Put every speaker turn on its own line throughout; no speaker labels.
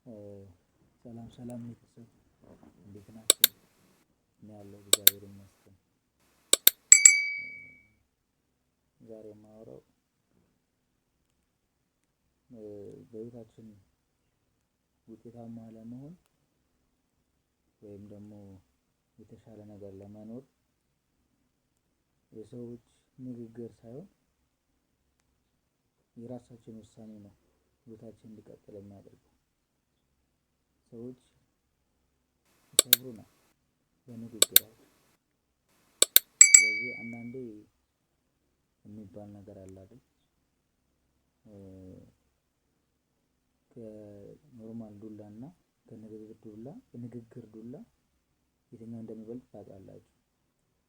ሰላም ሰላም ቤተሰብ እንዴት ናችሁ? እኔ ያለው እግዚአብሔር ይመስገን። ዛሬ የማወራው በህይወታችን ውጤታማ ለመሆን ወይም ደግሞ የተሻለ ነገር ለመኖር የሰዎች ንግግር ሳይሆን የራሳችን ውሳኔ ነው ህይወታችን እንዲቀጥል የሚያደርገው። ሰዎች ይሰብሩናል በንግግራቸው። ስለዚህ አንዳንዴ የሚባል ነገር አለ አይደል? ከኖርማል ዱላ እና ከንግግር ዱላ የትኛው እንደሚበልጥ ታውቃላችሁ?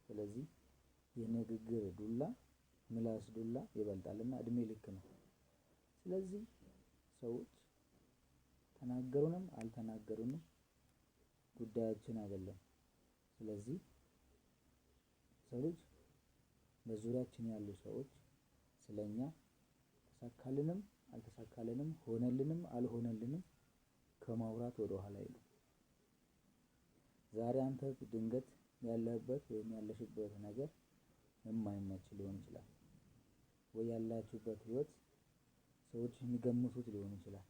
ስለዚህ የንግግር ዱላ ምላስ ዱላ ይበልጣልና እድሜ ልክ ነው። ስለዚህ ሰዎች ተናገሩንም አልተናገሩንም ጉዳያችን አይደለም። ስለዚህ ሰው ልጅ በዙሪያችን ያሉ ሰዎች ስለኛ ተሳካልንም አልተሳካልንም ሆነልንም አልሆነልንም ከማውራት ወደ ኋላ አይሉም። ዛሬ አንተ ድንገት ያለህበት ወይም ያለሽበት ነገር የማይመች ሊሆን ይችላል፣ ወይ ያላችሁበት ህይወት ሰዎች የሚገምቱት ሊሆን ይችላል።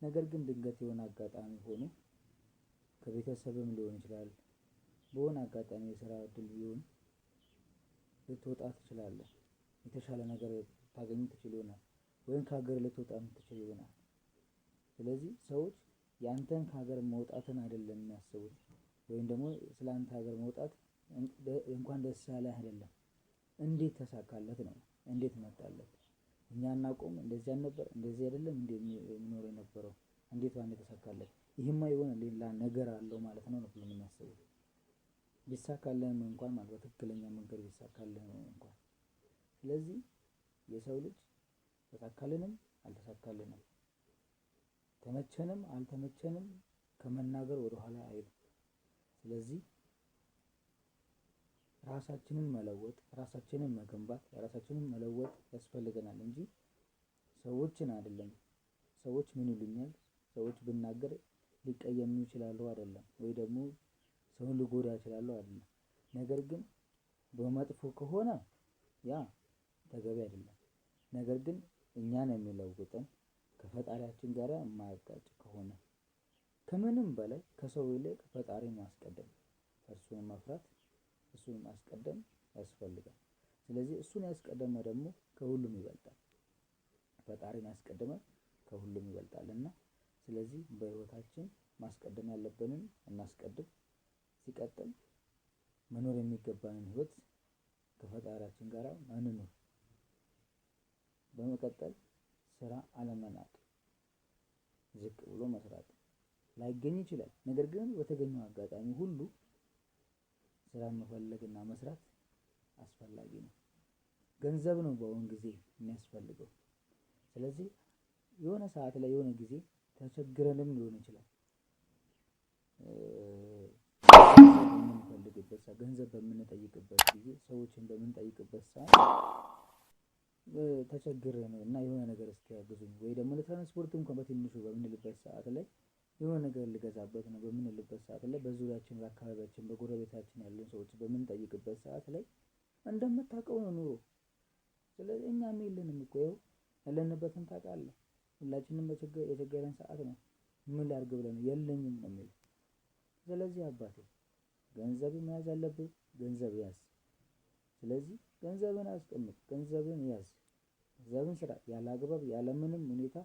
ነገር ግን ድንገት የሆነ አጋጣሚ ሆኖ ከቤተሰብም ሊሆን ይችላል፣ በሆነ አጋጣሚ የስራ እድል ቢሆን ልትወጣ ትችላለህ። የተሻለ ነገር ታገኝ ትችል ይሆናል፣ ወይም ከሀገር ልትወጣ ትችል ይሆናል። ስለዚህ ሰዎች ያንተን ከሀገር መውጣትን አይደለም የሚያስቡት፣ ወይም ደግሞ ስላንተ ሀገር መውጣት እንኳን ደስ ያለህ አይደለም፣ እንዴት ተሳካለት ነው፣ እንዴት መጣለት። እኛ እናቆም እንደዚህ አልነበር እንደዚህ አይደለም እንዴ የሚኖረው የነበረው፣ እንዴት ባንዴ ተሳካለት፣ ይሄማ የሆነ ሌላ ነገር አለው ማለት ነው ብሎ የሚያስቡት። ቢሳካልህም እንኳን ማለት በትክክለኛ መንገድ ቢሳካልህም እንኳን። ስለዚህ የሰው ልጅ ተሳካልንም አልተሳካልንም ተመቸንም አልተመቸንም ከመናገር ወደ ኋላ አይልም። ስለዚህ ራሳችንን መለወጥ፣ ራሳችንን መገንባት፣ ራሳችንን መለወጥ ያስፈልገናል እንጂ ሰዎችን አይደለም። ሰዎች ምን ይሉኛል፣ ሰዎች ብናገር ሊቀየሙ ይችላሉ አይደለም፣ ወይ ደግሞ ሰውን ሊጎዳ ይችላሉ አይደለም። ነገር ግን በመጥፎ ከሆነ ያ ተገቢ አይደለም። ነገር ግን እኛን የሚለውጠን ከፈጣሪያችን ጋር የማያጋጭ ከሆነ ከምንም በላይ ከሰው ይልቅ ፈጣሪን ማስቀደም፣ እርሱን መፍራት፣ እሱን ማስቀደም ያስፈልጋል። ስለዚህ እሱን ያስቀደመ ደግሞ ከሁሉም ይበልጣል። ፈጣሪን ያስቀደመ ከሁሉም ይበልጣልና ስለዚህ በህይወታችን ማስቀደም ያለብንን እናስቀድም። ሲቀጥል መኖር የሚገባንን ህይወት ከፈጣሪያችን ጋር እንኑር። በመቀጠል ስራ አለመናቅ፣ ዝቅ ብሎ መስራት ላይገኝ ይችላል። ነገር ግን በተገኘው አጋጣሚ ሁሉ ስራን መፈለግና መስራት አስፈላጊ ነው። ገንዘብ ነው በአሁን ጊዜ የሚያስፈልገው። ስለዚህ የሆነ ሰዓት ላይ የሆነ ጊዜ ተቸግረንም ሊሆን ይችላል። ገንዘብ በምንጠይቅበት ጊዜ፣ ሰዎችን በምንጠይቅበት ሰዓት ተቸግረን እና የሆነ ነገር እስኪያግዙኝ ወይ ደግሞ ለትራንስፖርት እንኳን በትንሹ በምንልበት ሰዓት ላይ የሆነ ነገር ልገዛበት ነው በምንልበት ሰዓት ላይ በዙሪያችን በአካባቢያችን በጎረቤታችን ያሉን ሰዎች በምንጠይቅበት ሰዓት ላይ እንደምታውቀው ነው ኑሮ። ስለዚህ እኛም የለንም እኮ ይኸው ያለንበትን ታውቃለህ። ሁላችንም የቸገረን ሰዓት ነው። ምን ላድርግ ብለን የለኝም ነው የሚለው። ስለዚህ አባቴ ገንዘብ መያዝ አለብህ፣ ገንዘብ ያዝ። ስለዚህ ገንዘብን አስቀምጥ፣ ገንዘብን ያዝ፣ ገንዘብን ስራ። ያለ አግባብ ያለ ምንም ሁኔታ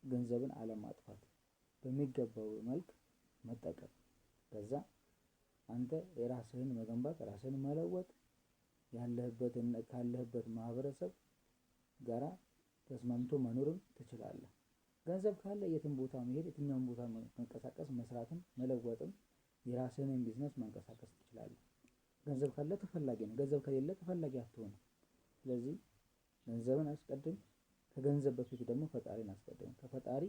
ገንዘብን አለማጥፋት፣ በሚገባው መልክ መጠቀም። ከዛ አንተ የራስህን መገንባት፣ ራስህን መለወጥ፣ ካለህበት ማህበረሰብ ጋራ ተስማምቶ መኖርም ትችላለህ። ገንዘብ ካለ የትም ቦታ መሄድ፣ የትኛውም ቦታ መንቀሳቀስ፣ መስራትም መለወጥም፣ የራስህን ቢዝነስ መንቀሳቀስ ትችላለህ። ገንዘብ ካለ ተፈላጊ ነው፣ ገንዘብ ከሌለ ተፈላጊ አትሆንም። ስለዚህ ገንዘብን አስቀድም፣ ከገንዘብ በፊት ደግሞ ፈጣሪን አስቀድም፣ ከፈጣሪ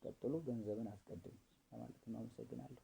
ቀጥሎ ገንዘብን አስቀድም ለማለት ነው። አመሰግናለሁ።